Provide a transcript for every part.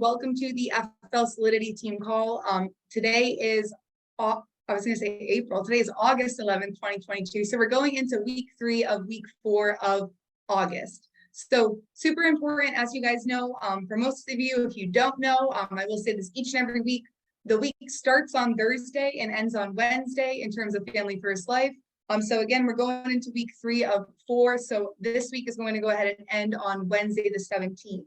welcome to the FFL Solidity team call. Today is, I was going to say April, today is August 11th, 2022. So we're going into week 3 of week 4 of August. So super important, as you guys know, for most of you, if you don't know, I will say this each and every week. The week starts on Thursday and ends on Wednesday in terms of Family First Life. So again, we're going into week 3 of 4. So this week is going to go ahead and end on Wednesday, the 17th.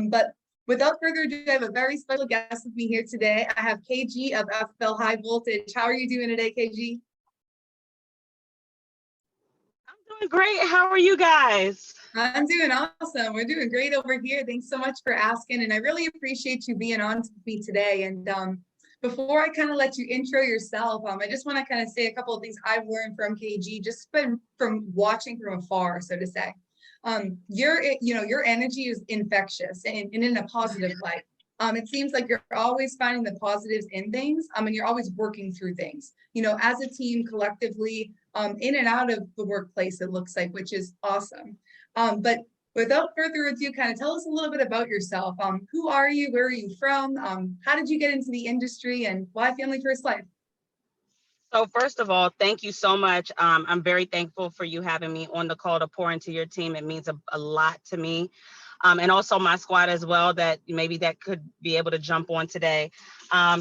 But without further ado, I have a very special guest with me here today. I have KG of FFL High Voltage. How are you doing today, KG? I'm doing great. How are you guys? I'm doing awesome. We're doing great over here. Thanks so much for asking. And I really appreciate you being on with me today. And before I kind of let you intro yourself, I just want to kind of say a couple of things I've learned from KG, just from watching from afar, so to say. Your energy is infectious and in a positive light. It seems like you're always finding the positives in things, and you're always working through things, as a team collectively, in and out of the workplace, it looks like, which is awesome. But without further ado, kind of tell us a little bit about yourself. Who are you? Where are you from? How did you get into the industry, and why Family First Life? So first of all, thank you so much. I'm very thankful for you having me on the call to pour into your team. It means a lot to me. And also my squad as well, that could be able to jump on today.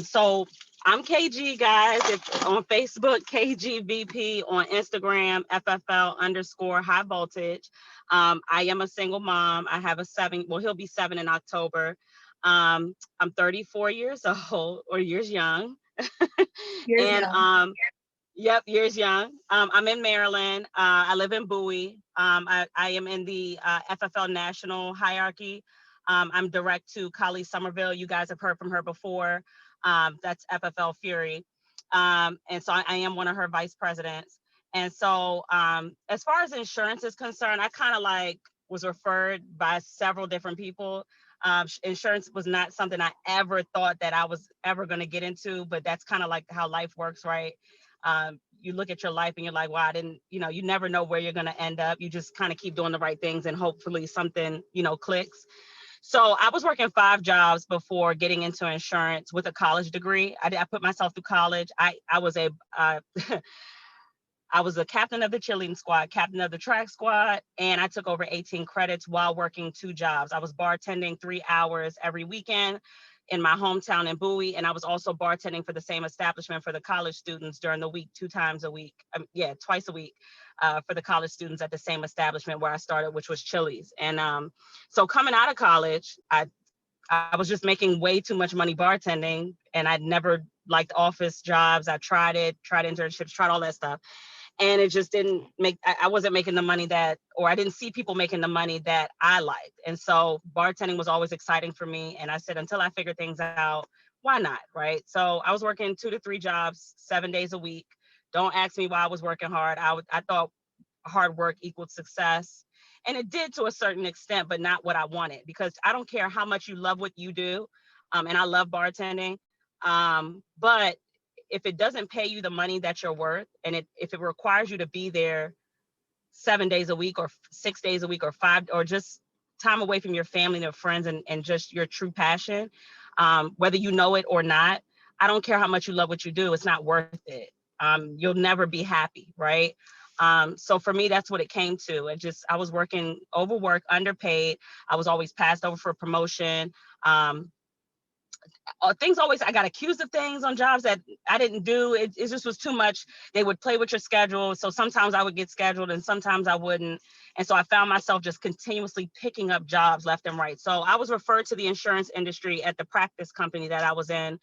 So I'm KG, guys. It's on Facebook, KGVP, on Instagram, FFL _high voltage. I am a single mom. I have he'll be 7 in October. I'm 34 years old, or years young. Years young. I'm in Maryland. I live in Bowie. I am in the FFL national hierarchy. I'm direct to Collie Somerville. You guys have heard from her before. That's FFL Fury. And so I am one of her vice presidents. And so as far as insurance is concerned, I kind of was referred by several different people. Insurance was not something I ever thought that I was ever going to get into, but that's kind of like how life works, right? You look at your life and you're like, wow, you never know where you're going to end up. You just kind of keep doing the right things and hopefully something, clicks. So I was working 5 jobs before getting into insurance with a college degree. I put myself through college. I was a I was a captain of the cheerleading squad, captain of the track squad, and I took over 18 credits while working 2 jobs. I was bartending 3 hours every weekend in my hometown in Bowie, and I was also bartending for the same establishment for the college students during the week, twice a week, for the college students at the same establishment where I started, which was Chili's. And so coming out of college, I was just making way too much money bartending, and I'd never liked office jobs. I tried internships, tried all that stuff. And it just I wasn't making the money I didn't see people making the money that I liked. And so bartending was always exciting for me. And I said, until I figure things out, why not, right? So I was working 2 to 3 jobs, 7 days a week. Don't ask me why I was working hard. I thought hard work equaled success. And it did to a certain extent, but not what I wanted, because I don't care how much you love what you do. And I love bartending. But if it doesn't pay you the money that you're worth, and if it requires you to be there 7 days a week or 6 days a week or 5, or just time away from your family and your friends and just your true passion, whether you know it or not, I don't care how much you love what you do, it's not worth it. You'll never be happy, right? So for me, that's what it came to. I was working overworked, underpaid. I was always passed over for promotion. I got accused of things on jobs that I didn't do. It just was too much. They would play with your schedule. So sometimes I would get scheduled and sometimes I wouldn't. And so I found myself just continuously picking up jobs left and right. So I was referred to the insurance industry at the practice company that I was in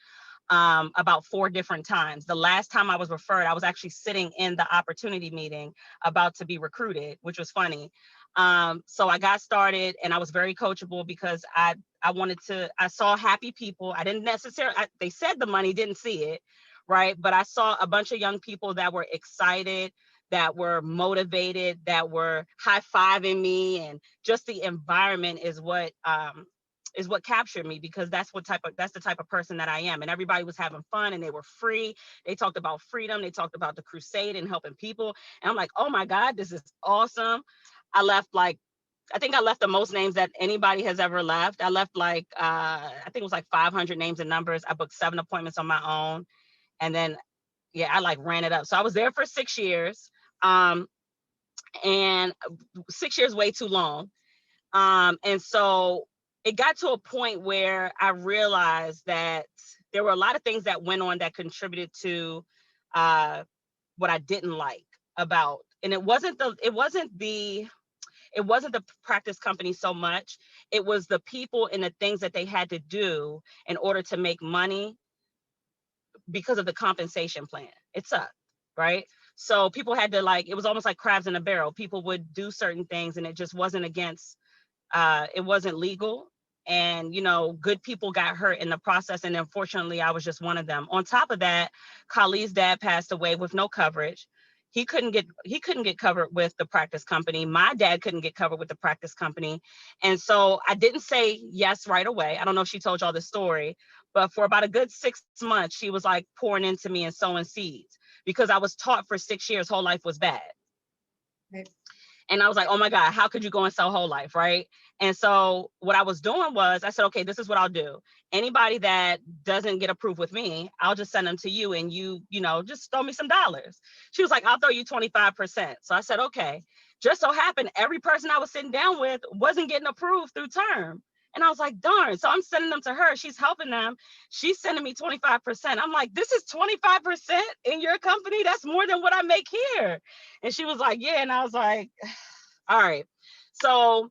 about 4 different times. The last time I was referred, I was actually sitting in the opportunity meeting about to be recruited, which was funny. So I got started, and I was very coachable because I saw happy people. I didn't necessarily, they said the money, didn't see it, right? But I saw a bunch of young people that were excited, that were motivated, that were high-fiving me, and just the environment is what captured me, because that's the type of person that I am. And everybody was having fun and they were free. They talked about freedom. They talked about the crusade and helping people. And I'm like, oh my God, this is awesome. I left like I think I left the most names that anybody has ever left. I left like, I think it was like 500 names and numbers. I booked 7 appointments on my own. And then, yeah, I like ran it up. So I was there for 6 years. And 6 years way too long. And so it got to a point where I realized that there were a lot of things that went on that contributed to what I didn't like about, and it wasn't the practice company so much. It was the people and the things that they had to do in order to make money because of the compensation plan. It sucked, right? So people had to it was almost like crabs in a barrel. People would do certain things and it just wasn't it wasn't legal. And, good people got hurt in the process. And unfortunately, I was just one of them. On top of that, Kali's dad passed away with no coverage. He couldn't get covered with the practice company. My dad couldn't get covered with the practice company. And so I didn't say yes right away. I don't know if she told y'all the story, but for about a good 6 months, she was like pouring into me and sowing seeds because I was taught for 6 years whole life was bad. Right. And I was like, oh my God, how could you go and sell whole life, right? And so what I was doing was I said, okay, this is what I'll do. Anybody that doesn't get approved with me, I'll just send them to you and you just throw me some dollars. She was like, I'll throw you 25%. So I said, okay. Just so happened, every person I was sitting down with wasn't getting approved through term. And I was like, darn. So I'm sending them to her. She's helping them. She's sending me 25%. I'm like, this is 25% in your company? That's more than what I make here. And she was like, yeah. And I was like, all right. So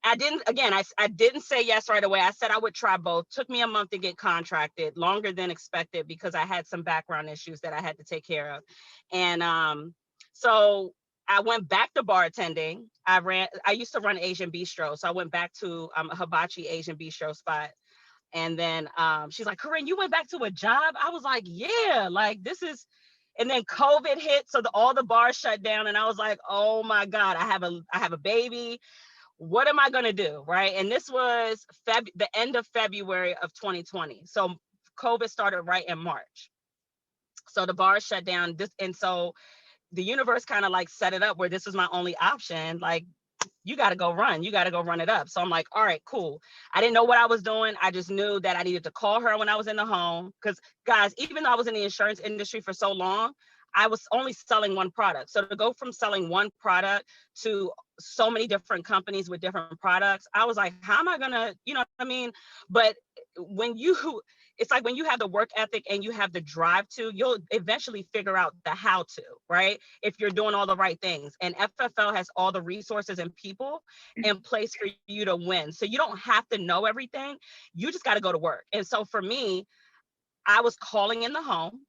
I didn't say yes right away. I said I would try both. Took me a month to get contracted, longer than expected because I had some background issues that I had to take care of. And so I went back to bartending. I used to run Asian bistro. So I went back to a hibachi Asian bistro spot. And then she's like, Karyn, you went back to a job? I was like, yeah, like this is, and then COVID hit. So all the bars shut down. And I was like, oh my God, I have a baby. What am I going to do? Right. And this was the end of February of 2020. So COVID started right in March. So the bars shut down. And so the universe kind of like set it up where this was my only option. Like, you got to go run it up. So I'm like, all right, cool. I didn't know what I was doing. I just knew that I needed to call her when I was in the home. Because guys, even though I was in the insurance industry for so long, I was only selling one product. So to go from selling one product to so many different companies with different products, I was like, how am I gonna, you know what I mean? But it's like when you have the work ethic and you have the drive to, you'll eventually figure out the how to, right? If you're doing all the right things. And FFL has all the resources and people in place for you to win. So you don't have to know everything. You just got to go to work. And so for me, I was calling in the home.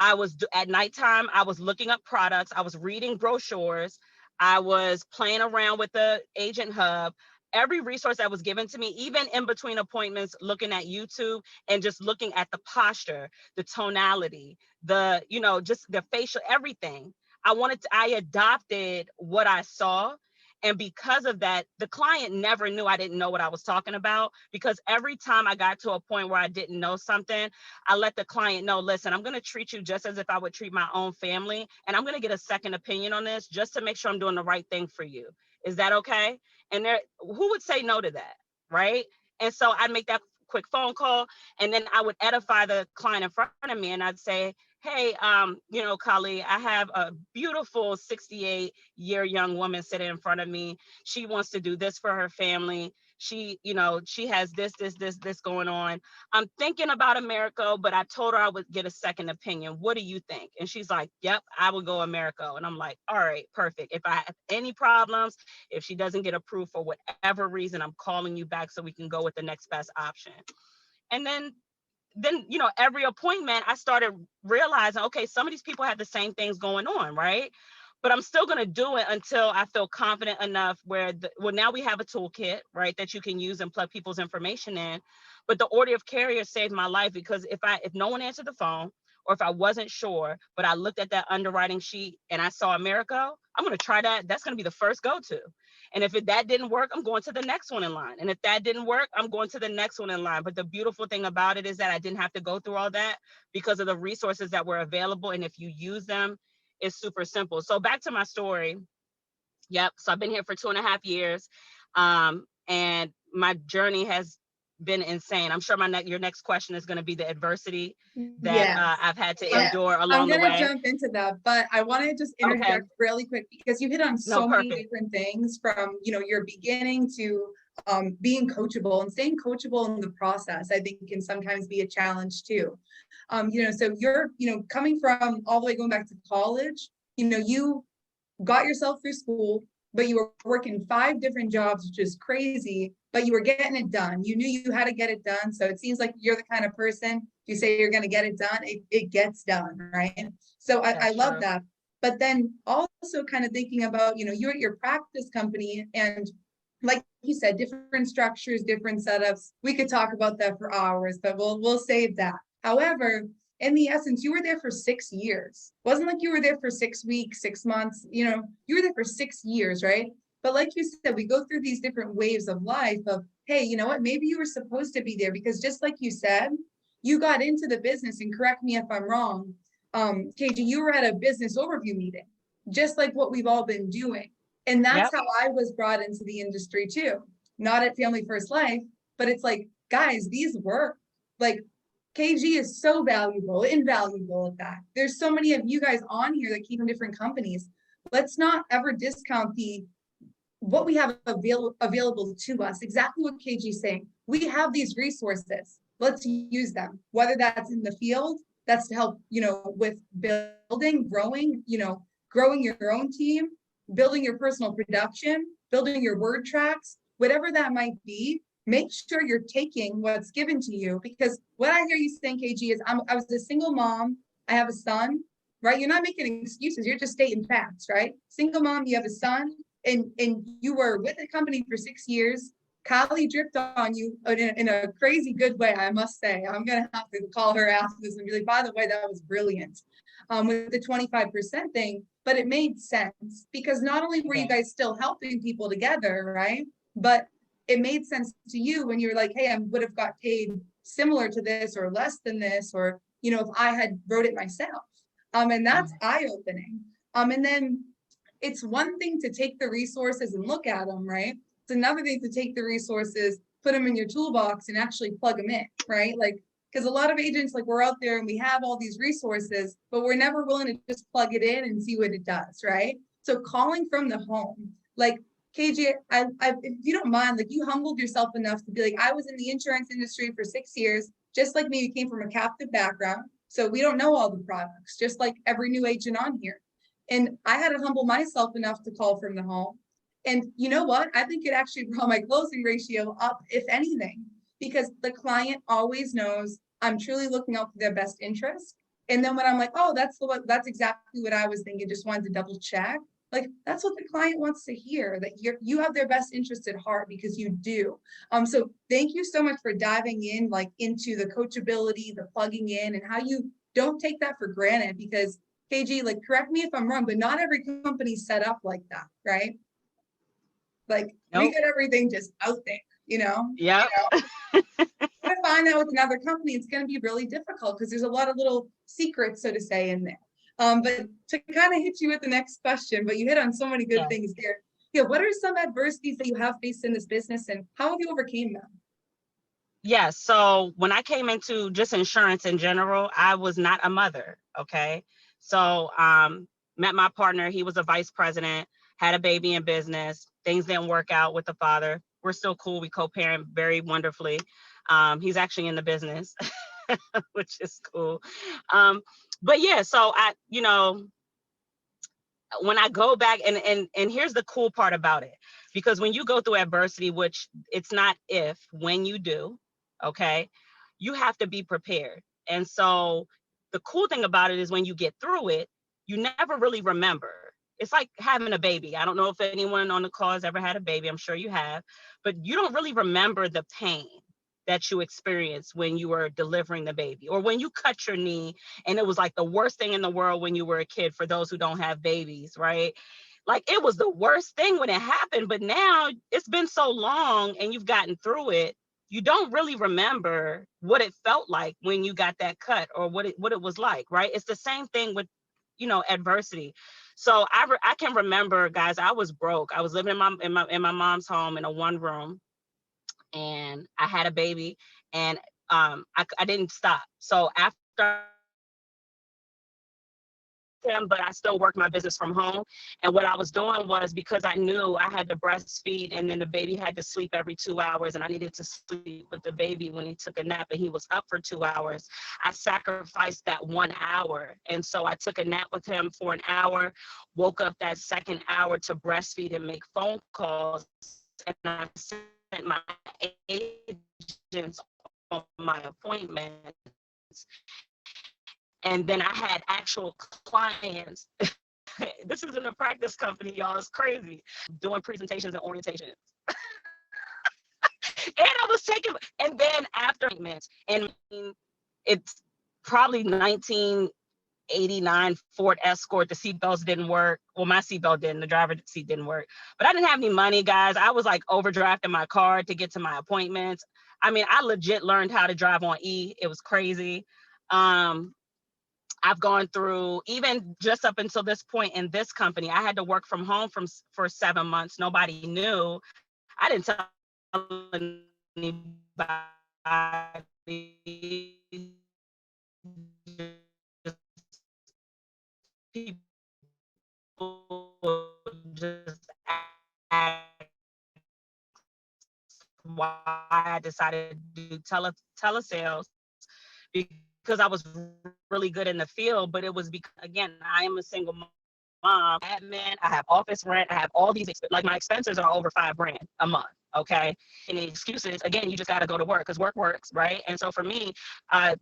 At nighttime, I was looking up products. I was reading brochures. I was playing around with the agent hub. Every resource that was given to me, even in between appointments, looking at YouTube and just looking at the posture, the tonality, just the facial, everything. I adopted what I saw. And because of that, the client never knew I didn't know what I was talking about, because every time I got to a point where I didn't know something, I let the client know, listen, I'm going to treat you just as if I would treat my own family. And I'm going to get a second opinion on this just to make sure I'm doing the right thing for you. Is that okay? And who would say no to that? Right. And so I'd make that quick phone call, and then I would edify the client in front of me, and I'd say, hey, Kali, I have a beautiful 68-year young woman sitting in front of me. She wants to do this for her family. She has this going on. I'm thinking about America, but I told her I would get a second opinion. What do you think? And she's like, yep, I would go America. And I'm like, all right, perfect. If I have any problems, if she doesn't get approved for whatever reason, I'm calling you back so we can go with the next best option. And then every appointment I started realizing, okay, some of these people have the same things going on, right? But I'm still going to do it until I feel confident enough where now we have a toolkit, right, that you can use and plug people's information in. But the order of carrier saved my life, because if no one answered the phone, or if I wasn't sure, but I looked at that underwriting sheet and I saw America, I'm going to try that. That's going to be the first go-to. And if that didn't work, I'm going to the next one in line. And if that didn't work, I'm going to the next one in line. But the beautiful thing about it is that I didn't have to go through all that because of the resources that were available. And if you use them, it's super simple. So back to my story. Yep. So I've been here for 2.5 years. And my journey has been insane. I'm sure your next question is going to be the adversity that Yes. I've had to Yeah. endure I'm along the gonna way. jump into that, but I want to just Okay. interject really quick because you hit on No, so many perfect. different things from, your beginning to being coachable and staying coachable in the process, I think can sometimes be a challenge too. So you're, coming from all the way going back to college, you got yourself through school, but you were working 5 different jobs, which is crazy, but you were getting it done. You knew you had to get it done. So it seems like you're the kind of person, you say you're going to get it done, it gets done, right? So I That's love true. that. But then also kind of thinking about, you're at your practice company and like you said, different structures, different setups. We could talk about that for hours, but we'll save that. However, in the essence, you were there for 6 years. It wasn't like you were there for 6 weeks, 6 months, you were there for 6 years, right? But like you said, we go through these different waves of life of, hey, you know what? Maybe you were supposed to be there because just like you said, you got into the business, and correct me if I'm wrong, KG, you were at a business overview meeting, just like what we've all been doing. And that's Yep. how I was brought into the industry too. Not at Family First Life, but it's like, guys, these work. Like KG is so valuable, invaluable at that. There's so many of you guys on here that came from different companies. Let's not ever discount what we have available to us. Exactly what KG is saying. We have these resources. Let's use them. Whether that's in the field, that's to help, with building, growing your own team, building your personal production, building your word tracks, whatever that might be. Make sure you're taking what's given to you, because what I hear you saying, KG, is I was a single mom. I have a son, right? You're not making excuses. You're just stating facts, right? Single mom, you have a son, and you were with the company for 6 years. Kylie dripped on you in a crazy good way, I must say. I'm going to have to call her after this and be like, by the way, that was brilliant with the 25% thing. But it made sense because not only were you guys still helping people together, right? But it made sense to you when you were like, hey, I would have got paid similar to this or less than this, or, if I had wrote it myself. And that's eye-opening. And then it's one thing to take the resources and look at them, right? It's another thing to take the resources, put them in your toolbox and actually plug them in, right? Like, because a lot of agents, like, we're out there and we have all these resources, but we're never willing to just plug it in and see what it does, right? So calling from the home, like KJ, if you don't mind, like, you humbled yourself enough to be like, I was in the insurance industry for 6 years, just like me, you came from a captive background. So we don't know all the products, just like every new agent on here. And I had to humble myself enough to call from the home. And you know what? I think it actually brought my closing ratio up, if anything, because the client always knows I'm truly looking out for their best interest. And then when I'm like, oh, that's exactly what I was thinking, just wanted to double check. Like, that's what the client wants to hear, that you have their best interest at heart, because you do. So thank you so much for diving in, like, into the coachability, the plugging in, and how you don't take that for granted, because KG, like, correct me if I'm wrong, but not every company's set up like that, right? Like, we Nope. get everything just out there, Yep. I find that with another company, it's going to be really difficult because there's a lot of little secrets, so to say, in there. But to kind of hit you with the next question, but you hit on so many good things here. Yeah, what are some adversities that you have faced in this business, and how have you overcame them? Yeah. So when I came into just insurance in general, I was not a mother. Okay. So met my partner. He was a vice president, had a baby in business. Things didn't work out with the father. We're still cool. We co-parent very wonderfully. He's actually in the business, which is cool. But yeah, so when I go back and here's the cool part about it, because when you go through adversity, which it's not if, when you do, okay, you have to be prepared. And so the cool thing about it is when you get through it, you never really remember. It's like having a baby. I don't know if anyone on the call has ever had a baby. I'm sure you have, but you don't really remember the pain that you experienced when you were delivering the baby, or when you cut your knee and it was like the worst thing in the world when you were a kid, for those who don't have babies, right? Like, it was the worst thing when it happened, but now it's been so long and you've gotten through it, you don't really remember what it felt like when you got that cut, or what it was like, right? It's the same thing with adversity. So I can remember, guys, I was broke. I was living in my mom's home in a one room, and I had a baby, and I didn't stop. So after him, but I still worked my business from home. And what I was doing was, because I knew I had to breastfeed and then the baby had to sleep every 2 hours, and I needed to sleep with the baby when he took a nap and he was up for 2 hours, I sacrificed that 1 hour. And so I took a nap with him for an hour, woke up that second hour to breastfeed and make phone calls. And I sent my agents on my appointments. And then I had actual clients. This isn't a practice company, y'all. It's crazy. Doing presentations and orientations. And I was taking, and then after appointments, and it's probably 1989 Ford Escort. The seatbelts didn't work. Well, my seatbelt didn't. The driver's seat didn't work. But I didn't have any money, guys. I was like overdrafting my car to get to my appointments. I mean, I legit learned how to drive on E. It was crazy. I've gone through, even just up until this point in this company, I had to work from home for 7 months. Nobody knew. I didn't tell anybody. People just asked why I decided to do telesales, because I was really good in the field, but it was because, again, I am a single mom, admin, I have office rent, I have all these, like my expenses are over $5,000 a month. Okay. And the excuses, again, you just got to go to work because work works, right? And so for me,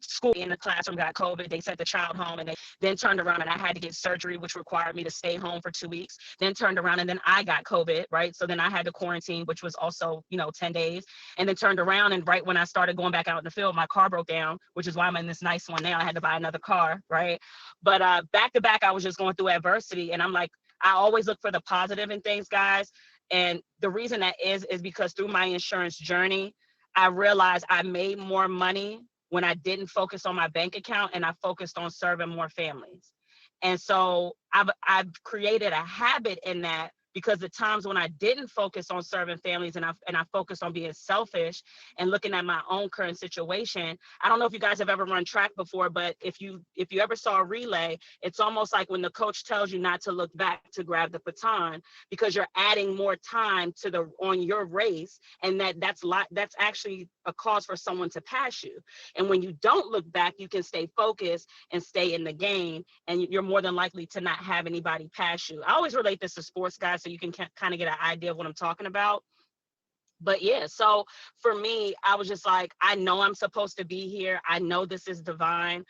school in the classroom got COVID. They sent the child home, and they then turned around and I had to get surgery, which required me to stay home for 2 weeks. Then turned around and then I got COVID, right? So then I had to quarantine, which was also, 10 days. And then turned around, and right when I started going back out in the field, my car broke down, which is why I'm in this nice one now. I had to buy another car, right? But back to back, I was just going through adversity, and I'm like, I always look for the positive in things, guys. And the reason that is because through my insurance journey, I realized I made more money when I didn't focus on my bank account and I focused on serving more families. And so I've created a habit in that, because the times when I didn't focus on serving families and I focused on being selfish and looking at my own current situation. I don't know if you guys have ever run track before, but if you ever saw a relay, it's almost like when the coach tells you not to look back to grab the baton, because you're adding more time on your race, and that's actually a cause for someone to pass you. And when you don't look back, you can stay focused and stay in the game, and you're more than likely to not have anybody pass you. I always relate this to sports, guys, so you can kind of get an idea of what I'm talking about. But yeah, so for me, I was just like, I know I'm supposed to be here. I know this is divine.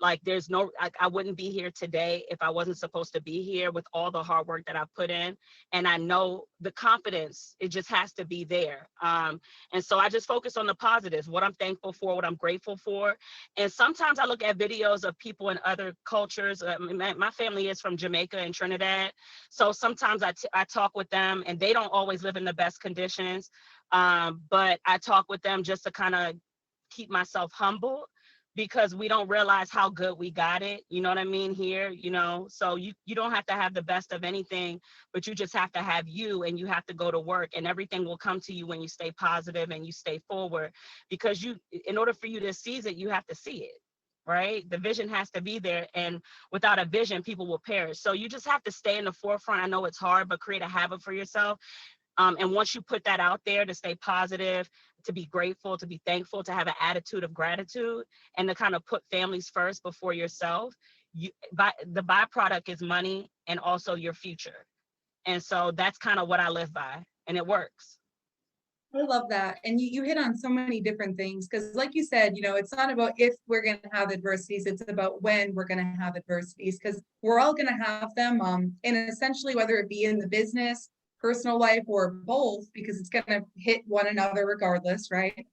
Like there's no, I wouldn't be here today if I wasn't supposed to be here with all the hard work that I've put in. And I know the confidence, it just has to be there. And so I just focus on the positives, what I'm thankful for, what I'm grateful for. And sometimes I look at videos of people in other cultures. My family is from Jamaica and Trinidad. So sometimes I talk with them, and they don't always live in the best conditions. But I talk with them just to kind of keep myself humble, because we don't realize how good we got it. You know what I mean? Here, so you don't have to have the best of anything, but you just have to have you, and you have to go to work, and everything will come to you when you stay positive and you stay forward, because in order for you to seize it, you have to see it, right? The vision has to be there. And without a vision, people will perish. So you just have to stay in the forefront. I know it's hard, but create a habit for yourself. And once you put that out there, to stay positive, to be grateful, to be thankful, to have an attitude of gratitude, and to kind of put families first before yourself, the byproduct is money and also your future. And so that's kind of what I live by, and it works. I love that. And you hit on so many different things, because like you said, it's not about if we're going to have adversities, it's about when we're going to have adversities, because we're all going to have them. And essentially, whether it be in the business, personal life, or both, because it's going to hit one another regardless, right?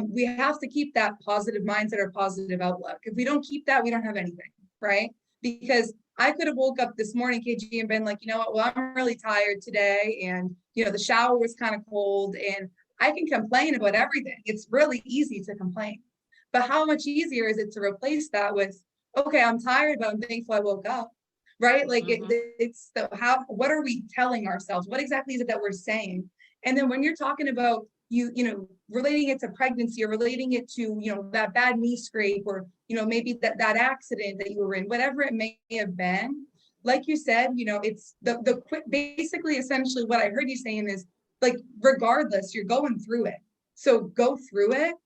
We have to keep that positive mindset or positive outlook. If we don't keep that, we don't have anything, right? Because I could have woke up this morning, KG, and been like, you know what, well, I'm really tired today. And, the shower was kind of cold, and I can complain about everything. It's really easy to complain. But how much easier is it to replace that with, okay, I'm tired, but I'm thankful I woke up. right? Like Mhm. it's the what are we telling ourselves? What exactly is it that we're saying? And then when you're talking about relating it to pregnancy or relating it to, that bad knee scrape or, maybe that accident that you were in, whatever it may have been, like you said, it's the quick, basically, essentially what I heard you saying is like, regardless, you're going through it. So go through it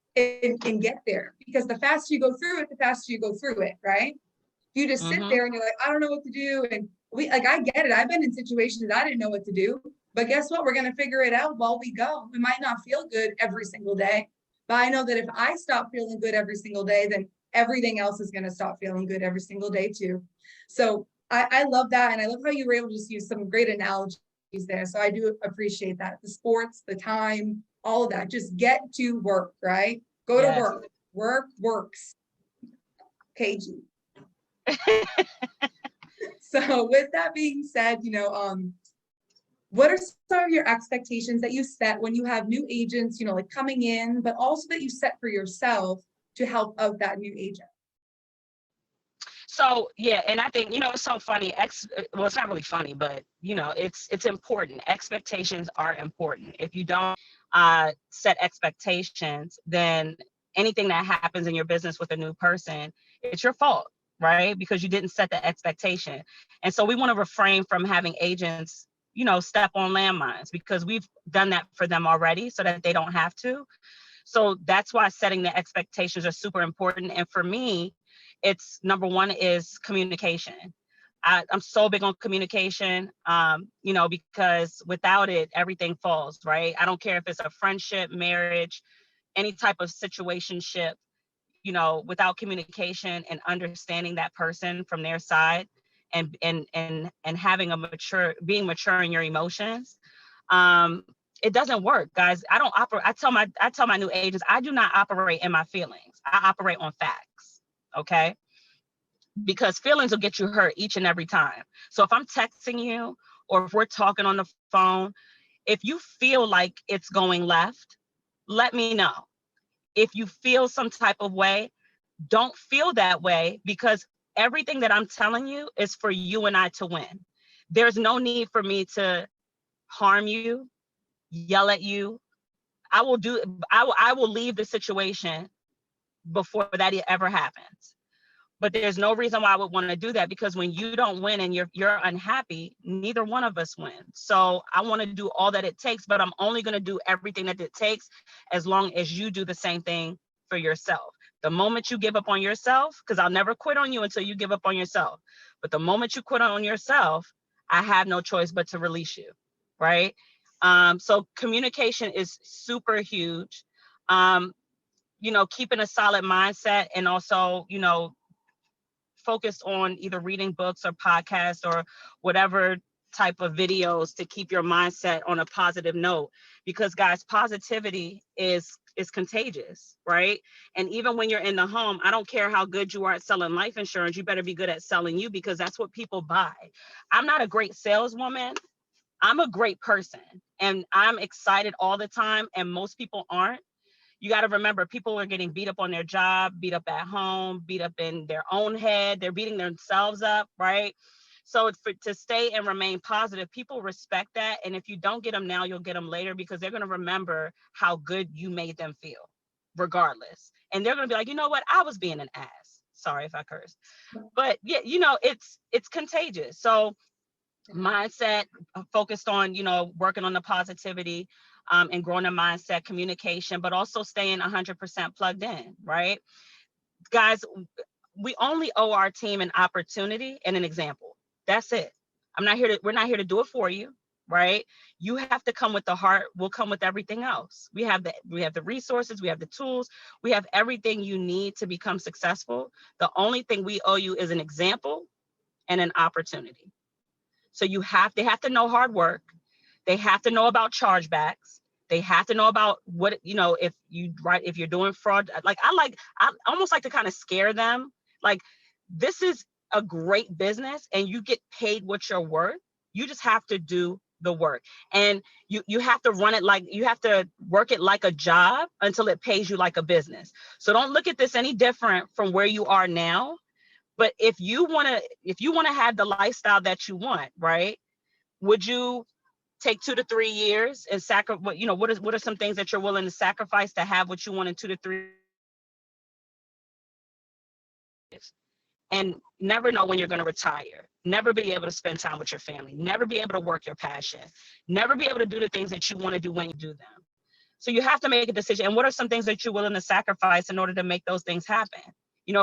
and get there, because the faster you go through it, the faster you go through it, right? You just sit Mhm. there and you're like, I don't know what to do. And I get it. I've been in situations I didn't know what to do, but guess what? We're going to figure it out while we go. We might not feel good every single day, but I know that if I stop feeling good every single day, then everything else is going to stop feeling good every single day too. So I love that. And I love how you were able to just use some great analogies there. So I do appreciate that. The sports, the time, all of that. Just get to work, right? Go to Yes. work. Work works. KG. So with that being said, what are some of your expectations that you set when you have new agents, like coming in, but also that you set for yourself to help out that new agent? So yeah, and I think, it's so funny. Well, it's not really funny, but it's important. Expectations are important. If you don't set expectations, then anything that happens in your business with a new person, it's your fault, right? Because you didn't set the expectation. And so we want to refrain from having agents, step on landmines, because we've done that for them already so that they don't have to. So that's why setting the expectations are super important. And for me, it's number one is communication. I'm so big on communication, because without it, everything falls, right? I don't care if it's a friendship, marriage, any type of situationship, without communication and understanding that person from their side, and having being mature in your emotions, it doesn't work, guys. I don't operate. I tell my new agents, I do not operate in my feelings. I operate on facts. Okay. Because feelings will get you hurt each and every time. So if I'm texting you or if we're talking on the phone, if you feel like it's going left, let me know. If you feel some type of way, don't feel that way, because everything that I'm telling you is for you and I to win. There's no need for me to harm you, yell at you. I will leave the situation before that ever happens. But there's no reason why I would want to do that, because when you don't win and you're unhappy, neither one of us wins. So I want to do all that it takes, but I'm only going to do everything that it takes as long as you do the same thing for yourself. The moment you give up on yourself, because I'll never quit on you until you give up on yourself. But the moment you quit on yourself, I have no choice but to release you, right? So communication is super huge. Keeping a solid mindset, and also, focused on either reading books or podcasts or whatever type of videos to keep your mindset on a positive note, because guys, positivity is contagious, right? And even when you're in the home, I don't care how good you are at selling life insurance, you better be good at selling you, because that's what people buy. I'm not a great saleswoman. I'm a great person, and I'm excited all the time, and most people aren't. You got to remember, people are getting beat up on their job, beat up at home, beat up in their own head. They're beating themselves up, right? So to stay and remain positive, people respect that. And if you don't get them now, you'll get them later, because they're going to remember how good you made them feel, regardless. And they're going to be like, you know what? I was being an ass. Sorry if I cursed. But yeah, it's contagious. So mindset, focused on, working on the positivity, and growing the mindset, communication, but also staying 100% plugged in, right? Guys, we only owe our team an opportunity and an example. That's it. We're not here to do it for you, right? You have to come with the heart. We'll come with everything else. We have the resources, we have the tools, we have everything you need to become successful. The only thing we owe you is an example and an opportunity. So they have to know hard work. They have to know about chargebacks. They have to know about what, if you're doing fraud. I almost like to kind of scare them. Like, this is a great business and you get paid what you're worth. You just have to do the work. And you have to you have to work it like a job until it pays you like a business. So don't look at this any different from where you are now. But if you want to have the lifestyle that you want, right? Would you take 2 to 3 years and sacrifice, what are some things that you're willing to sacrifice to have what you want in 2 to 3 years? And never know when you're going to retire, never be able to spend time with your family, never be able to work your passion, never be able to do the things that you want to do when you do them. So you have to make a decision. And what are some things that you're willing to sacrifice in order to make those things happen?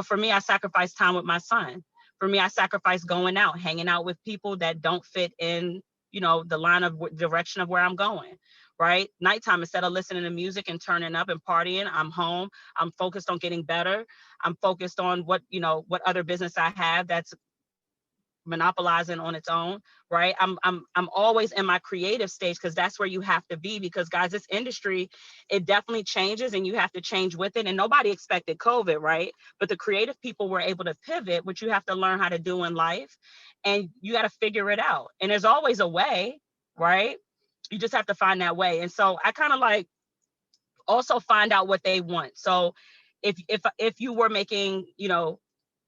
For me, I sacrifice time with my son. For me, I sacrifice going out, hanging out with people that don't fit in, the line of direction of where I'm going, right? Nighttime, instead of listening to music and turning up and partying, I'm home. I'm focused on getting better. I'm focused on what other business I have that's monopolizing on its own, right? I'm always in my creative stage, because that's where you have to be, because guys, this industry, it definitely changes and you have to change with it. And nobody expected COVID, right? But the creative people were able to pivot, which you have to learn how to do in life, and you got to figure it out. And there's always a way, right? You just have to find that way. And so I kind of like also find out what they want. So if you were making,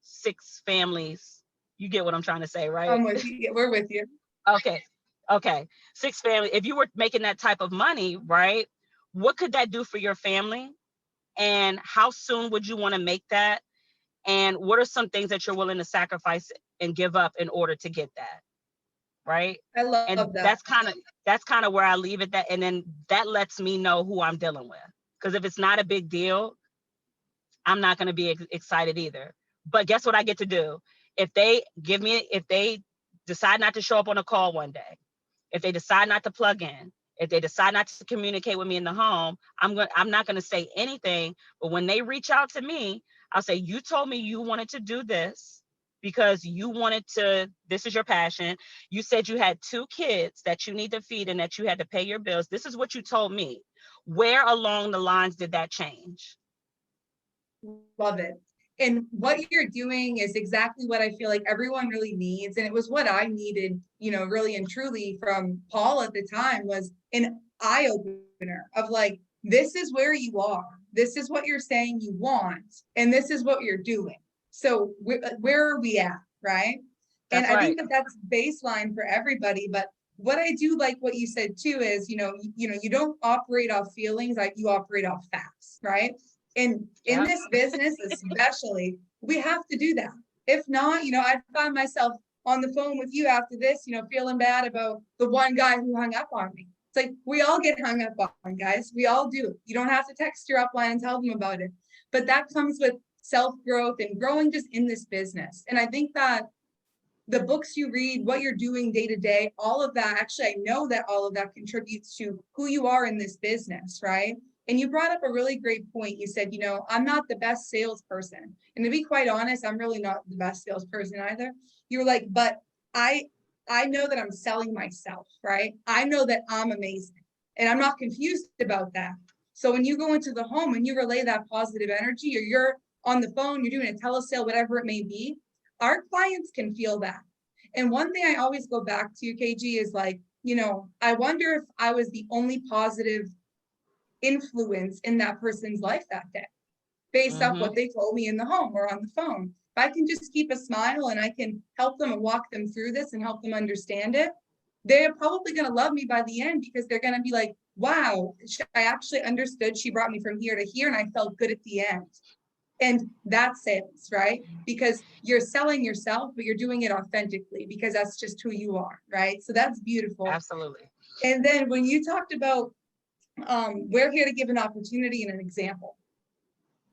6 families, you get what I'm trying to say, right? I'm with you. We're with you. Okay. 6 family. If you were making that type of money, right? What could that do for your family? And how soon would you want to make that? And what are some things that you're willing to sacrifice and give up in order to get that? Right. I love And that. that's kind of where I leave it. That, and then that lets me know who I'm dealing with. Because if it's not a big deal, I'm not going to be excited either. But guess what I get to do? If they decide not to show up on a call one day, if they decide not to plug in, if they decide not to communicate with me in the home, I'm not going to say anything. But when they reach out to me, I'll say, you told me you wanted to do this because this is your passion. You said you had 2 kids that you need to feed and that you had to pay your bills. This is what you told me. Where along the lines did that change? Love it. And what you're doing is exactly what I feel like everyone really needs. And it was what I needed, really and truly from Paul at the time, was an eye opener of like, this is where you are. This is what you're saying you want. And this is what you're doing. So where are we at? Right. And I think that that's baseline for everybody. But what I do like what you said too is, you don't operate off feelings, like you operate off facts. Right. And in this business, especially, we have to do that. If not, I find myself on the phone with you after this, feeling bad about the one guy who hung up on me. It's like, we all get hung up on, guys. We all do. You don't have to text your upline and tell them about it. But that comes with self-growth and growing just in this business. And I think that the books you read, what you're doing day to day, all of that, actually, I know that all of that contributes to who you are in this business, right? And you brought up a really great point. You said, I'm not the best salesperson. And to be quite honest, I'm really not the best salesperson either. You were like, but I know that I'm selling myself, right? I know that I'm amazing. And I'm not confused about that. So when you go into the home and you relay that positive energy, or you're on the phone, you're doing a telesale, whatever it may be, our clients can feel that. And one thing I always go back to, KG, is like, I wonder if I was the only positive influence in that person's life that day, based off what they told me in the home or on the phone. If I can just keep a smile and I can help them and walk them through this and help them understand it, they're probably going to love me by the end, because they're going to be like, wow, I actually understood. She brought me from here to here and I felt good at the end. And that's sales, right? Because you're selling yourself, but you're doing it authentically, because that's just who you are, right? So that's beautiful. Absolutely. And then when you talked about we're here to give an opportunity and an example,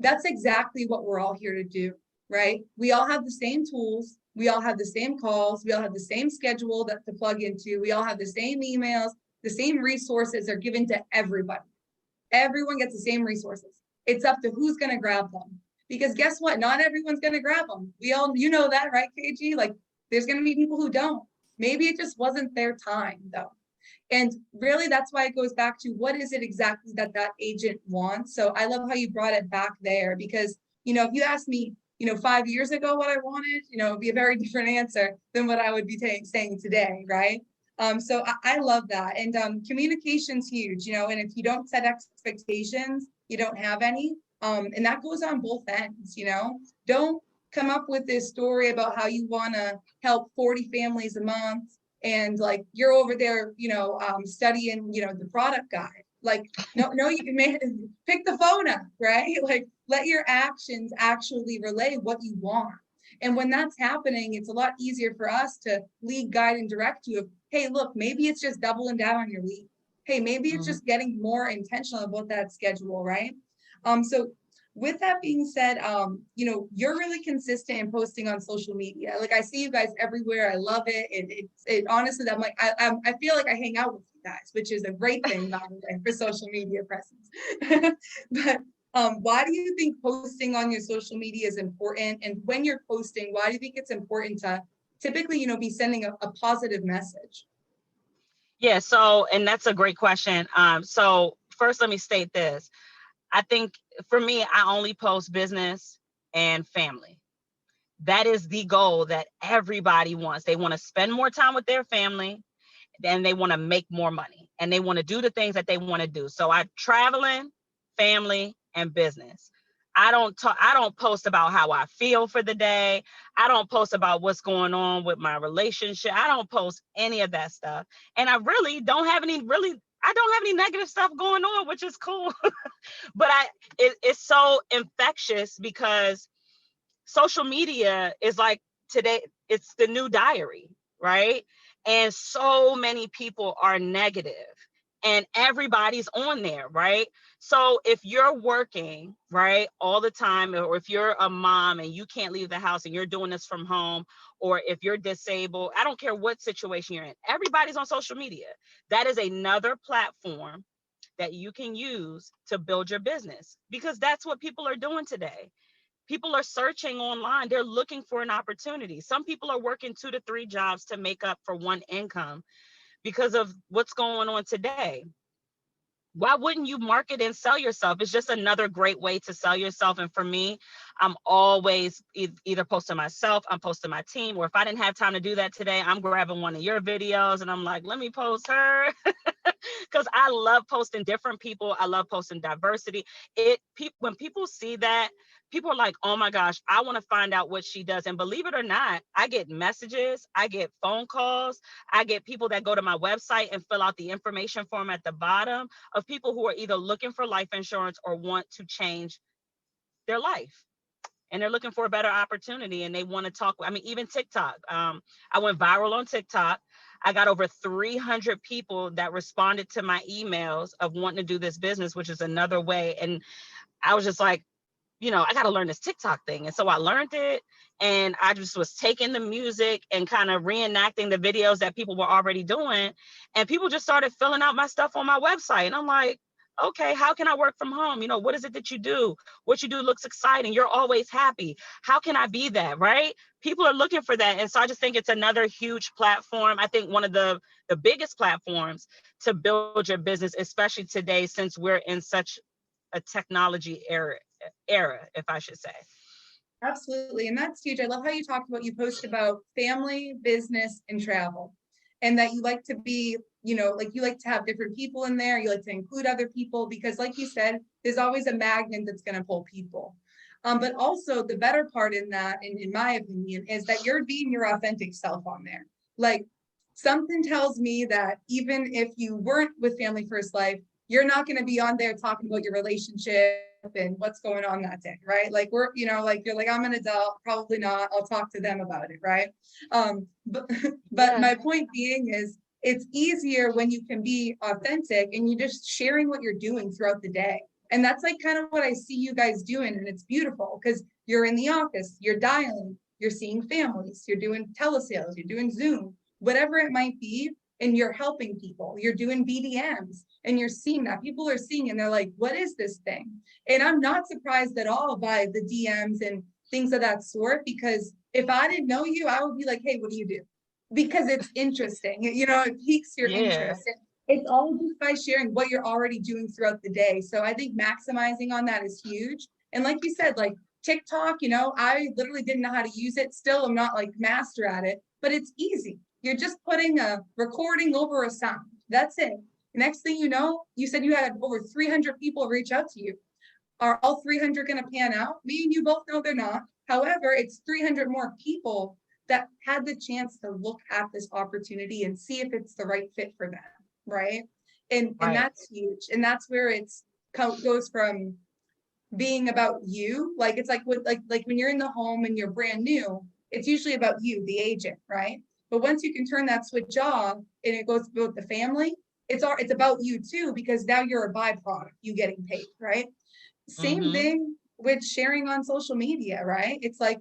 that's exactly what we're all here to do, right? We all have the same tools. We all have the same calls. We all have the same schedule that to plug into. We all have the same emails. The same resources are given to everybody. Everyone gets the same resources. It's up to who's going to grab them. Because guess what? Not everyone's going to grab them. You know that, right, KG? Like, there's going to be people who don't. Maybe it just wasn't their time, though. And really, that's why it goes back to, what is it exactly that agent wants? So I love how you brought it back there, because, if you asked me, 5 years ago what I wanted, it'd be a very different answer than what I would be saying today, right? So I love that. And communication's huge, and if you don't set expectations, you don't have any. And that goes on both ends, don't come up with this story about how you want to help 40 families a month, and like you're over there, studying, the product guide. Like, no, you can pick the phone up, right? Like, let your actions actually relay what you want. And when that's happening, it's a lot easier for us to lead, guide, and direct you of, hey, look, maybe it's just doubling down on your lead. Hey, maybe it's just getting more intentional about that schedule, right? So with that being said, you're really consistent in posting on social media. Like, I see you guys everywhere. I love it. It honestly, I'm like, I feel like I hang out with you guys, which is a great thing, by the way, for social media presence. But why do you think posting on your social media is important? And when you're posting, why do you think it's important to typically, be sending a positive message? Yeah, and that's a great question. So first, let me state this. I think for me, I only post business and family. That is the goal that everybody wants. They want to spend more time with their family, and they want to make more money, and they want to do the things that they want to do. So I traveling, family, and business. I don't post about how I feel for the day. I don't post about what's going on with my relationship. I don't post any of that stuff. And I really don't have any negative stuff going on, which is cool. But it's so infectious because social media is like today, it's the new diary, right? And so many people are negative and everybody's on there, right? So if you're working, right, all the time, or if you're a mom and you can't leave the house and you're doing this from home, or if you're disabled, I don't care what situation you're in, everybody's on social media. That is another platform that you can use to build your business, because that's what people are doing today. People are searching online. They're looking for an opportunity. Some people are working 2 to 3 jobs to make up for one income because of what's going on today. Why wouldn't you market and sell yourself? It's just another great way to sell yourself. And for me, I'm always either posting myself, I'm posting my team, or if I didn't have time to do that today, I'm grabbing one of your videos and I'm like, let me post her. Because I love posting different people. I love posting diversity. When people see that, people are like, oh my gosh, I want to find out what she does. And believe it or not, I get messages, I get phone calls, I get people that go to my website and fill out the information form at the bottom of people who are either looking for life insurance or want to change their life. And they're looking for a better opportunity and they want to talk. I mean, even TikTok. I went viral on TikTok. I got over 300 people that responded to my emails of wanting to do this business, which is another way. And I was just like, I got to learn this TikTok thing. And so I learned it, and I just was taking the music and kind of reenacting the videos that people were already doing. And people just started filling out my stuff on my website. And I'm like, okay, how can I work from home? What is it that you do? What you do looks exciting. You're always happy. How can I be that, right? People are looking for that. And so I just think it's another huge platform. I think one of the biggest platforms to build your business, especially today, since we're in such a technology era, if I should say. Absolutely. And that's huge. I love how you talked about, you post about family, business, and travel. And that you like to be, like you like to have different people in there. You like to include other people because, like you said, there's always a magnet that's going to pull people. But also the better part in that, in my opinion, is that you're being your authentic self on there. Like, something tells me that even if you weren't with Family First Life, you're not going to be on there talking about your relationship and what's going on that day, right? Like like you're like, I'm an adult, probably not. I'll talk to them about it, right? But Yeah. my point being is, it's easier when you can be authentic and you're just sharing what you're doing throughout the day. And that's like kind of what I see you guys doing, and it's beautiful because you're in the office, you're dialing, you're seeing families, you're doing telesales, you're doing Zoom, whatever it might be, and you're helping people. You're doing BDMs and you're seeing that. People are seeing and they're like, what is this thing? And I'm not surprised at all by the DMs and things of that sort, because if I didn't know you, I would be like, hey, what do you do? Because it's interesting. It piques your interest. It's all just by sharing what you're already doing throughout the day. So I think maximizing on that is huge. And like you said, like TikTok, I literally didn't know how to use it. Still, I'm not like master at it, but it's easy. You're just putting a recording over a sound. That's it. Next thing you know, you said you had over 300 people reach out to you. Are all 300 going to pan out? Me and you both know they're not. However, it's 300 more people that had the chance to look at this opportunity and see if it's the right fit for them, right? And Right. that's huge. And that's where it's goes from being about you, like it's like when you're in the home and you're brand new, it's usually about you, the agent, right? But once you can turn that switch off and it goes about the family, it's about you too, because now you're a byproduct, you getting paid, right? Same thing with sharing on social media, right? It's like,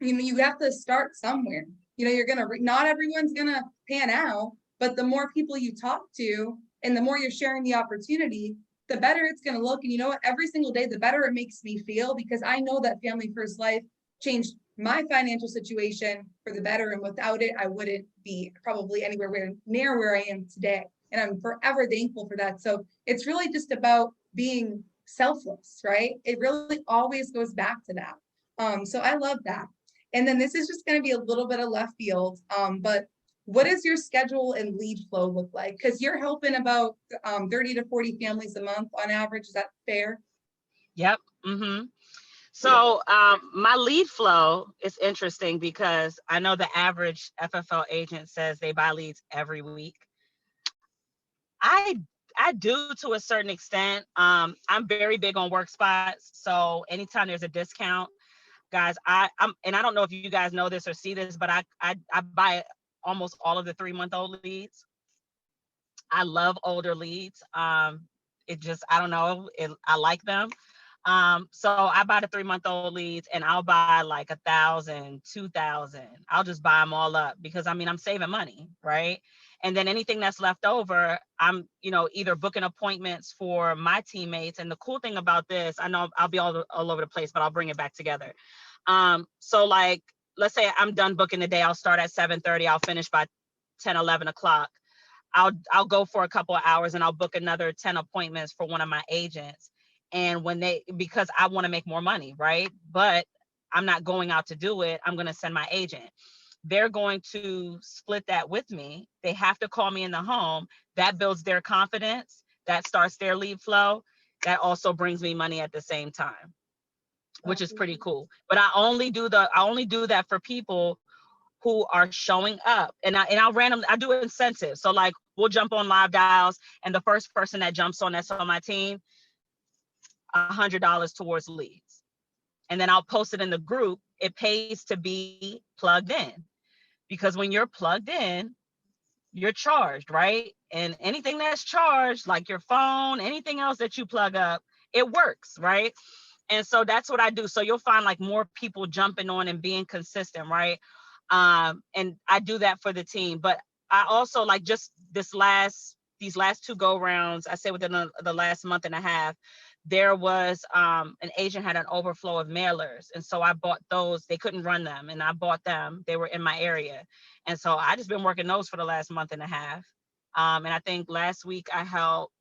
you have to start somewhere. You're not everyone's gonna pan out, but the more people you talk to and the more you're sharing the opportunity, the better it's gonna look. And you know what? Every single day, the better it makes me feel, because I know that Family First Life changed my financial situation for the better. And without it, I wouldn't be probably anywhere near where I am today. And I'm forever thankful for that. So it's really just about being selfless, right? It really always goes back to that. So I love that. And then this is just going to be a little bit of left field, but what does your schedule and lead flow look like? Because you're helping about 30 to 40 families a month on average. Is that fair? Yep. So my lead flow is interesting because I know the average FFL agent says they buy leads every week. I do to a certain extent. I'm very big on work spots. So anytime there's a discount, guys, I'm and I don't know if you guys know this or see this, but I buy almost all of the 3-month-old leads. I love older leads. It just, I don't know, I like them. So I buy the 3-month-old leads, and I'll buy like 1,000, 2,000. I'll just buy them all up because I'm saving money, right? And then anything that's left over, I'm, either booking appointments for my teammates. And the cool thing about this, I know I'll be all over the place, but I'll bring it back together. So like, let's say I'm done booking the day. I'll start at 7:30. I'll finish by 10, 11 o'clock. I'll go for a couple of hours and I'll book another 10 appointments for one of my agents. And because I want to make more money, right? But I'm not going out to do it. I'm going to send my agent. They're going to split that with me. They have to call me in the home. That builds their confidence. That starts their lead flow. That also brings me money at the same time, which is pretty cool. But I only do that for people who are showing up, and I do incentives. So like, we'll jump on live dials, and the first person that jumps on that's on my team, $100 towards leads. And then I'll post it in the group. It pays to be plugged in, because when you're plugged in, you're charged, right? And anything that's charged, like your phone, anything else that you plug up, it works, right? And so that's what I do. So you'll find like more people jumping on and being consistent, right? And I do that for the team. But I also, like, just these last 2 go rounds, I say within the last month and a half, there was an agent had an overflow of mailers. And so I bought those. They couldn't run them, and I bought them. They were in my area. And so I just been working those for the last month and a half. And I think last week I helped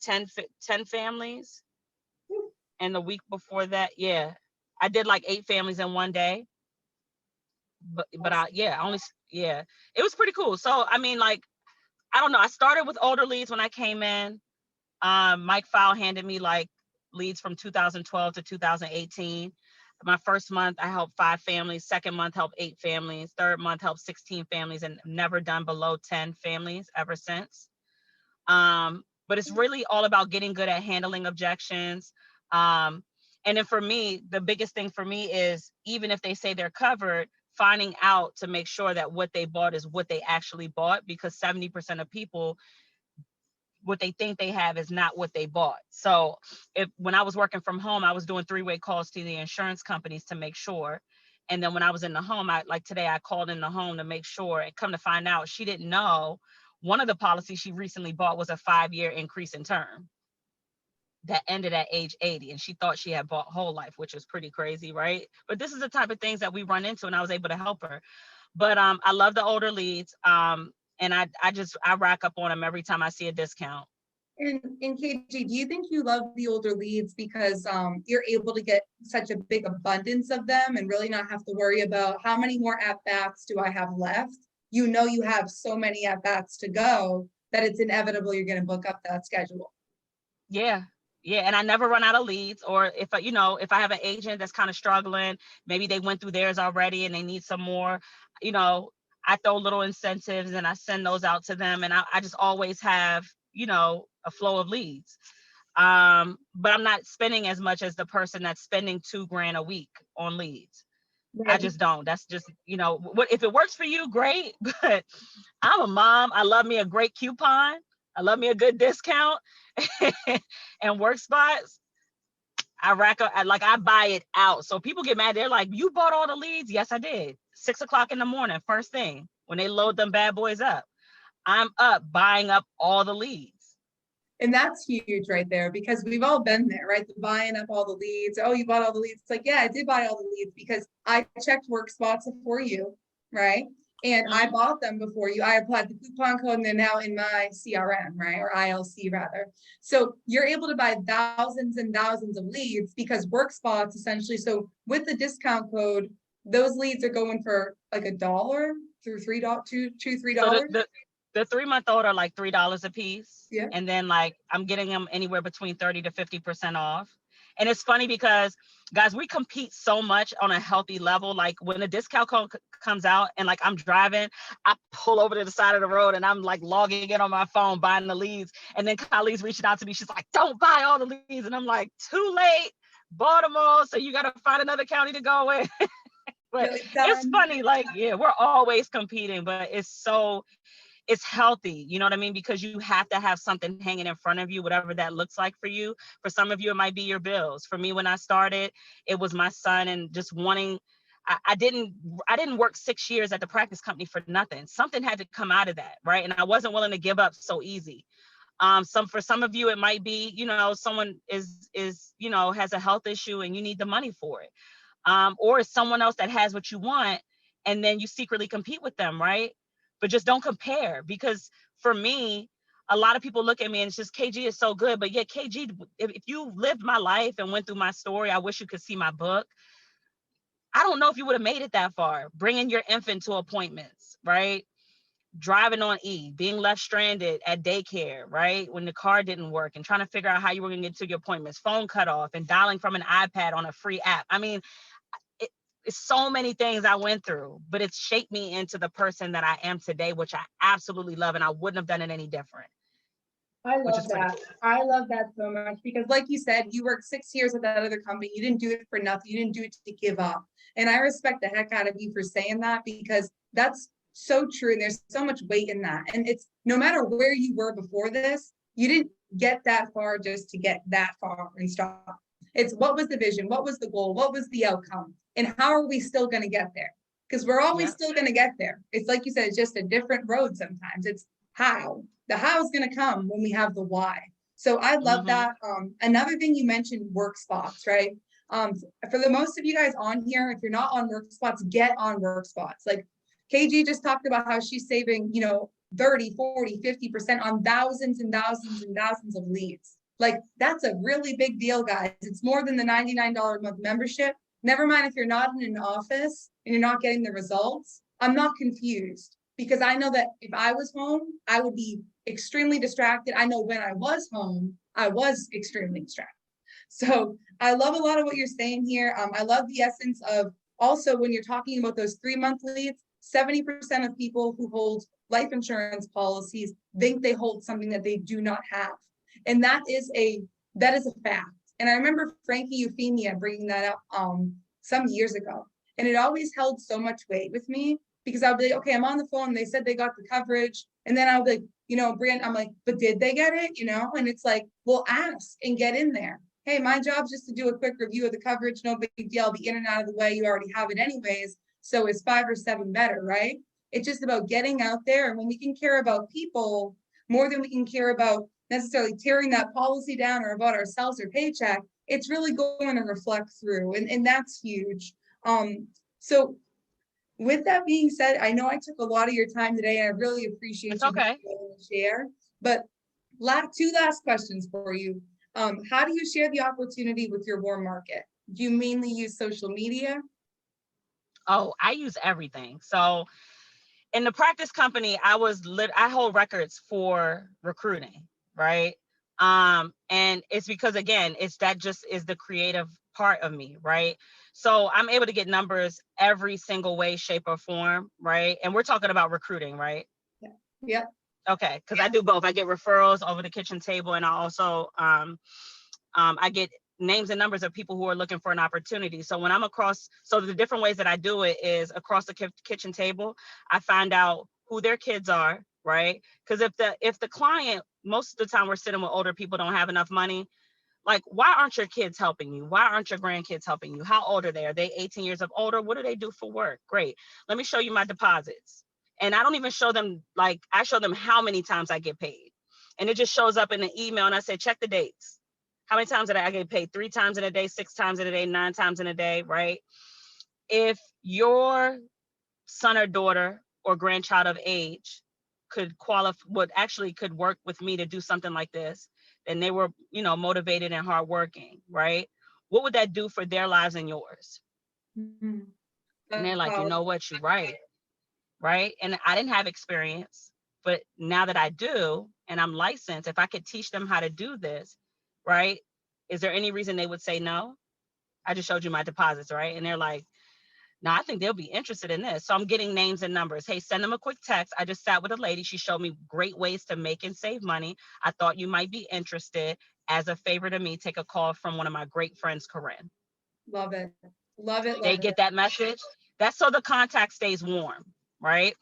10 families. And the week before that, I did like 8 families in one day. But it was pretty cool. So I mean, like, I don't know. I started with older leads when I came in. Mike Fowle handed me like leads from 2012 to 2018. My first month, I helped 5 families. Second month, helped 8 families. Third month, helped 16 families, and never done below 10 families ever since. But it's really all about getting good at handling objections. And then for me, the biggest thing for me is, even if they say they're covered, finding out to make sure that what they bought is what they actually bought, because 70% of people, what they think they have is not what they bought. So when I was working from home, I was doing 3-way calls to the insurance companies to make sure. And then when I was in the home, today I called in the home to make sure, and come to find out, she didn't know one of the policies she recently bought was a 5-year increase in term that ended at age 80. And she thought she had bought whole life, which was pretty crazy, right? But this is the type of things that we run into, and I was able to help her. But I love the older leads. And I rack up on them every time I see a discount. And KG, do you think you love the older leads because you're able to get such a big abundance of them and really not have to worry about how many more at-bats do I have left? You have so many at-bats to go that it's inevitable you're going to book up that schedule. Yeah. Yeah. And I never run out of leads. Or if I, if I have an agent that's kind of struggling, maybe they went through theirs already and they need some more, I throw little incentives and I send those out to them. And I just always have, a flow of leads. But I'm not spending as much as the person that's spending $2,000 a week on leads. Right. I just don't. That's just, what if it works for you, great. But I'm a mom. I love me a great coupon. I love me a good discount. And work spots, I buy it out. So people get mad. They're like, you bought all the leads? Yes, I did. 6 o'clock in the morning, first thing, when they load them bad boys up, I'm up buying up all the leads. And that's huge right there, because we've all been there, right? The buying up all the leads. Oh, you bought all the leads. It's like, yeah, I did buy all the leads because I checked work spots before you, right? And I bought them before you. I applied the coupon code and they're now in my CRM, right? Or ILC rather. So you're able to buy thousands and thousands of leads because work spots essentially. So with the discount code, those leads are going for like $1 through $3. So the 3-month-old are like $3 a piece. Yeah. And then like I'm getting them anywhere between 30 to 50% off. And it's funny because, guys, we compete so much on a healthy level. Like when a discount code comes out and like I'm driving, I pull over to the side of the road and I'm like logging in on my phone, buying the leads. And then Kylie's reaching out to me. She's like, don't buy all the leads. And I'm like, too late, bought them all. So you got to find another county to go in. But it's funny. Like, yeah, we're always competing, but it's healthy, you know what I mean? Because you have to have something hanging in front of you, whatever that looks like for you. For some of you, it might be your bills. For me, when I started, it was my son and just wanting, I didn't work 6 years at the practice company for nothing. Something had to come out of that, right? And I wasn't willing to give up so easy. For some of you, it might be, someone is has a health issue and you need the money for it. Or it's someone else that has what you want and then you secretly compete with them, right? But just don't compare, because for me, a lot of people look at me and it's just KG is so good. But yeah, KG, if you lived my life and went through my story, I wish you could see my book. I don't know if you would have made it that far. Bringing your infant to appointments, right? Driving on E, being left stranded at daycare, right? When the car didn't work and trying to figure out how you were going to get to your appointments, phone cut off and dialing from an iPad on a free app. I mean, it's so many things I went through, but it's shaped me into the person that I am today, which I absolutely love. And I wouldn't have done it any different. I love that. Cool. I love that so much because like you said, you worked 6 years at that other company. You didn't do it for nothing. You didn't do it to give up. And I respect the heck out of you for saying that, because that's so true. And there's so much weight in that. And it's no matter where you were before this, you didn't get that far just to get that far and stop. It's what was the vision? What was the goal? What was the outcome? And how are we still going to get there? Because we're always still going to get there. It's like you said, it's just a different road sometimes. It's how. The how is going to come when we have the why. So I love that. Another thing you mentioned, work spots, right? For the most of you guys on here, if you're not on work spots, get on work spots. Like KG just talked about how she's saving, 30, 40, 50% on thousands and thousands and thousands of leads. Like that's a really big deal, guys. It's more than the $99 a month membership. Never mind if you're not in an office and you're not getting the results. I'm not confused, because I know that if I was home, I would be extremely distracted. I know when I was home, I was extremely distracted. So I love a lot of what you're saying here. I love the essence of also when you're talking about those 3-month leads, 70% of people who hold life insurance policies think they hold something that they do not have. And that is a fact. And I remember Frankie Euphemia bringing that up some years ago. And it always held so much weight with me, because I'll be like, okay, I'm on the phone. They said they got the coverage. And then I'll be like, Brian, I'm like, but did they get it? And it's like, well, ask and get in there. Hey, my job's just to do a quick review of the coverage. No big deal. I'll be in and out of the way. You already have it anyways. So is 5 or 7 better, right? It's just about getting out there. And when we can care about people more than we can care about necessarily tearing that policy down or about ourselves or paycheck, it's really going to reflect through. And that's huge. So with that being said, I know I took a lot of your time today, and I really appreciate you being able to share. But two last questions for you. How do you share the opportunity with your warm market? Do you mainly use social media? Oh, I use everything. So in the practice company, I hold records for recruiting, right? And it's because, again, that just is the creative part of me, right? So I'm able to get numbers every single way, shape, or form, right? And we're talking about recruiting, right? Yeah. Okay, because I do both. I get referrals over the kitchen table, and I also I get names and numbers of people who are looking for an opportunity. So when I'm so the different ways that I do it is across the kitchen table, I find out who their kids are, right? Because if the client, most of the time we're sitting with older people, don't have enough money, like, why aren't your kids helping you? Why aren't your grandkids helping you? How old are they? Are they 18 years of older? What do they do for work? Great. Let me show you my deposits. And I don't even show them, like, I show them how many times I get paid. And it just shows up in the email. And I say, check the dates. How many times did I get paid? 3 times in a day, 6 times in a day, 9 times in a day, right? If your son or daughter or grandchild of age could work with me to do something like this, and they were, motivated and hardworking, right? What would that do for their lives and yours? Mm-hmm. And they're like, you know what, you're right, right? And I didn't have experience, but now that I do, and I'm licensed, if I could teach them how to do this, right? Is there any reason they would say no? I just showed you my deposits, right? And they're like, now I think they'll be interested in this. So I'm getting names and numbers. Hey, send them a quick text. I just sat with a lady. She showed me great ways to make and save money. I thought you might be interested. As a favor to me, take a call from one of my great friends, Karyn. Love it. Love it. They get that message. That's so the contact stays warm, right?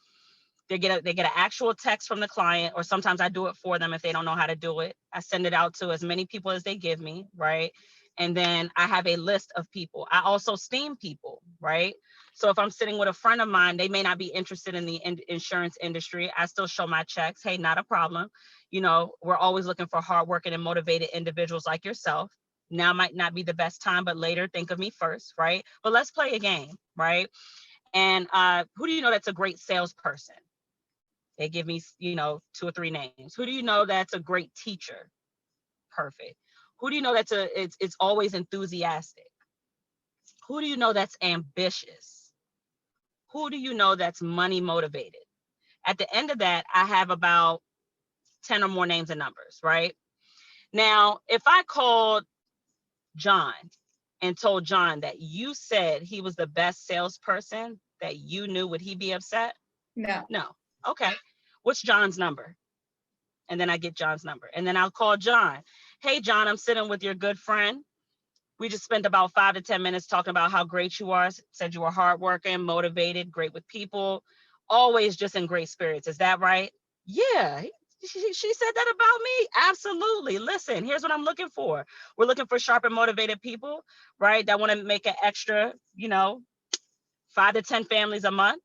They get an actual text from the client, or sometimes I do it for them if they don't know how to do it. I send it out to as many people as they give me, right? And then I have a list of people. I also steam people, right? So if I'm sitting with a friend of mine, they may not be interested in the insurance industry. I still show my checks. Hey, not a problem. We're always looking for hardworking and motivated individuals like yourself. Now might not be the best time, but later, think of me first, right? But let's play a game, right? And who do you know that's a great salesperson? They give me, 2 or 3 names. Who do you know that's a great teacher? Perfect. Who do you know that's it's always enthusiastic? Who do you know that's ambitious? Who do you know that's money motivated? At the end of that, I have about 10 or more names and numbers, right? Now, if I called John and told John that you said he was the best salesperson that you knew, would he be upset? No. No. Okay. What's John's number? And then I get John's number. And then I'll call John. Hey, John, I'm sitting with your good friend. We just spent about 5 to 10 minutes talking about how great you are. Said you were hardworking, motivated, great with people, always just in great spirits. Is that right? Yeah. She said that about me. Absolutely. Listen, here's what I'm looking for. We're looking for sharp and motivated people, right? That want to make an extra, 5 to 10 families a month,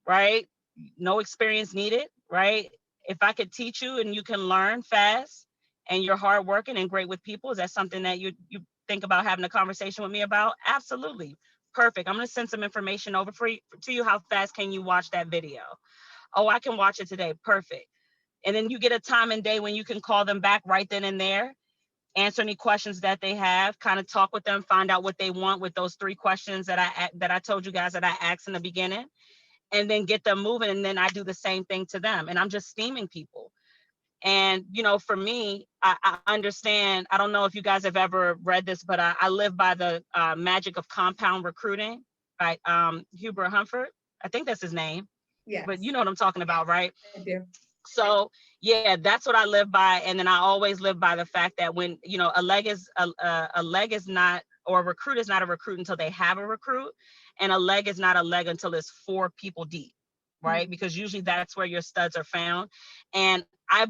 right? No experience needed, right? If I could teach you and you can learn fast and you're hardworking and great with people, is that something that you think about having a conversation with me about? Absolutely. Perfect. I'm going to send some information over to you. How fast can you watch that video? Oh, I can watch it today. Perfect. And then you get a time and day when you can call them back right then and there, answer any questions that they have, kind of talk with them, find out what they want with those 3 questions that I told you guys that I asked in the beginning, and then get them moving. And then I do the same thing to them. And I'm just steaming people. And, for me, I understand, I don't know if you guys have ever read this, but I live by the magic of compound recruiting by Hubert Humphrey. I think that's his name. Yes. But you know what I'm talking about, right? I do. So yeah, that's what I live by. And then I always live by the fact that when, a leg is not, or a recruit is not a recruit until they have a recruit. And a leg is not a leg until it's 4 people deep, right? Because usually that's where your studs are found. And I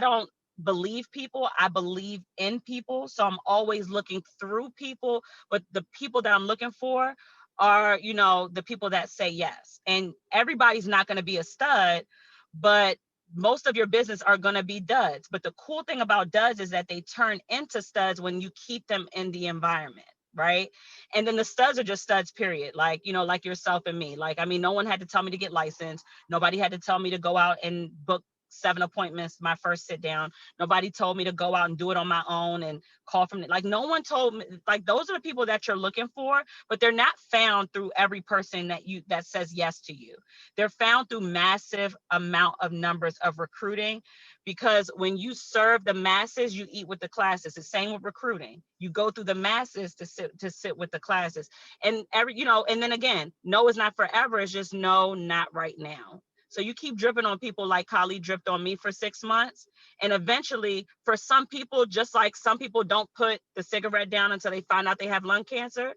don't believe people, I believe in people. So I'm always looking through people, but the people that I'm looking for are, the people that say yes. And everybody's not going to be a stud, but most of your business are going to be duds. But the cool thing about duds is that they turn into studs when you keep them in the environment, right? And then the studs are just studs, period. Like, like yourself and me. Like, I mean, no one had to tell me to get licensed. Nobody had to tell me to go out and book 7 appointments my first sit down. Nobody told me to go out and do it on my own and call from like, no one told me. Like, those are the people that you're looking for, but they're not found through every person that says yes to you. They're found through massive amount of numbers of recruiting, because when you serve the masses, you eat with the classes. The same with recruiting. You go through the masses to sit with the classes. And and then again, no is not forever. It's just no, not right now. So you keep dripping on people like Kali dripped on me for 6 months. And eventually, for some people, just like some people don't put the cigarette down until they find out they have lung cancer,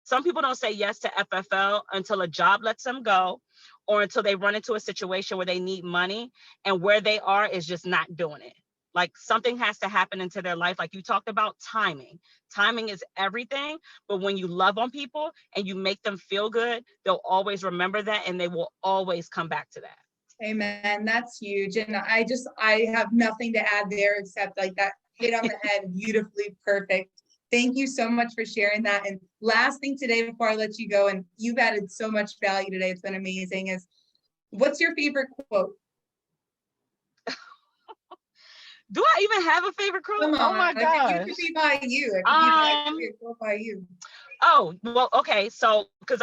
some people don't say yes to FFL until a job lets them go, or until they run into a situation where they need money, and where they are is just not doing it. Like, something has to happen into their life. Like you talked about, timing. Timing is everything. But when you love on people and you make them feel good, they'll always remember that, and they will always come back to that. Amen. That's huge. And I have nothing to add there except like that hit on the head, beautifully perfect. Thank you so much for sharing that. And last thing today, before I let you go, and you've added so much value today, it's been amazing, is what's your favorite quote? Do I even have a favorite quote? Come on, oh my gosh. It could be by you. It could be a quote by you. Oh, well, okay. So, because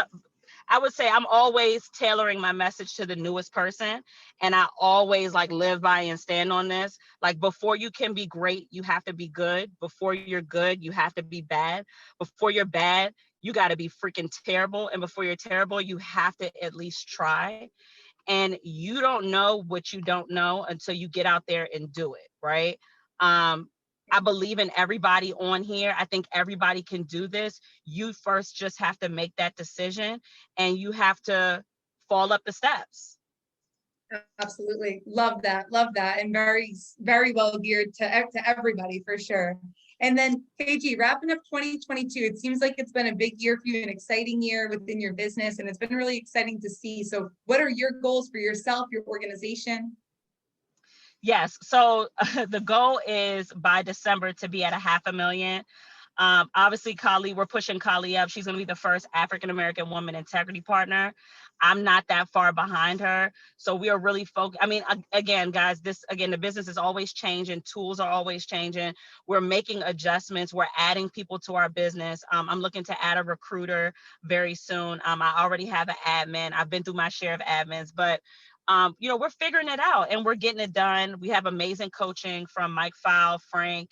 I would say I'm always tailoring my message to the newest person. And I always like live by and stand on this. Like, before you can be great, you have to be good. Before you're good, you have to be bad. Before you're bad, you got to be freaking terrible. And before you're terrible, you have to at least try. And you don't know what you don't know until you get out there and do it, right? I believe in everybody on here. I think everybody can do this. You first just have to make that decision, and you have to fall up the steps. Absolutely. Love that. And very, very well geared to everybody for sure. And then KG, wrapping up 2022, it seems like it's been a big year for you, an exciting year within your business, and it's been really exciting to see. So what are your goals for yourself, your organization? Yes. So the goal is by December to be at 500,000. Obviously, Kali, we're pushing Kali up. She's going to be the first African-American woman integrity partner. I'm not that far behind her. So we are really focused. I mean, again, guys, the business is always changing. Tools are always changing. We're making adjustments. We're adding people to our business. I'm looking to add a recruiter very soon. I already have an admin. I've been through my share of admins, but we're figuring it out and we're getting it done. We have amazing coaching from Mike Fowl, Frank,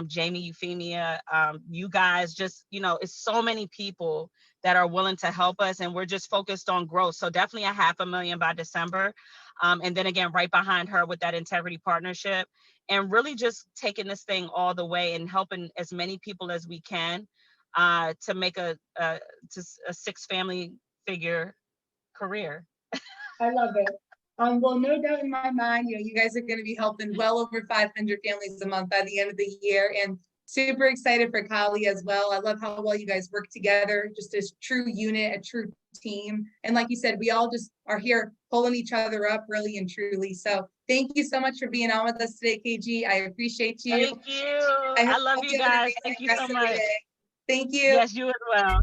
Jamie Euphemia, you guys, just, it's so many people that are willing to help us, and we're just focused on growth. So definitely 500,000 by December. And then again, right behind her with that integrity partnership, and really just taking this thing all the way and helping as many people as we can to make a 6-family figure career. I love it. Well, no doubt in my mind, you guys are going to be helping well over 500 families a month by the end of the year, and super excited for Kali as well. I love how well you guys work together, just a true unit, a true team. And like you said, we all just are here pulling each other up really and truly. So thank you so much for being on with us today, KG. I appreciate you. Thank you. I love you guys. Thank you so much. Thank you. Yes, you as well.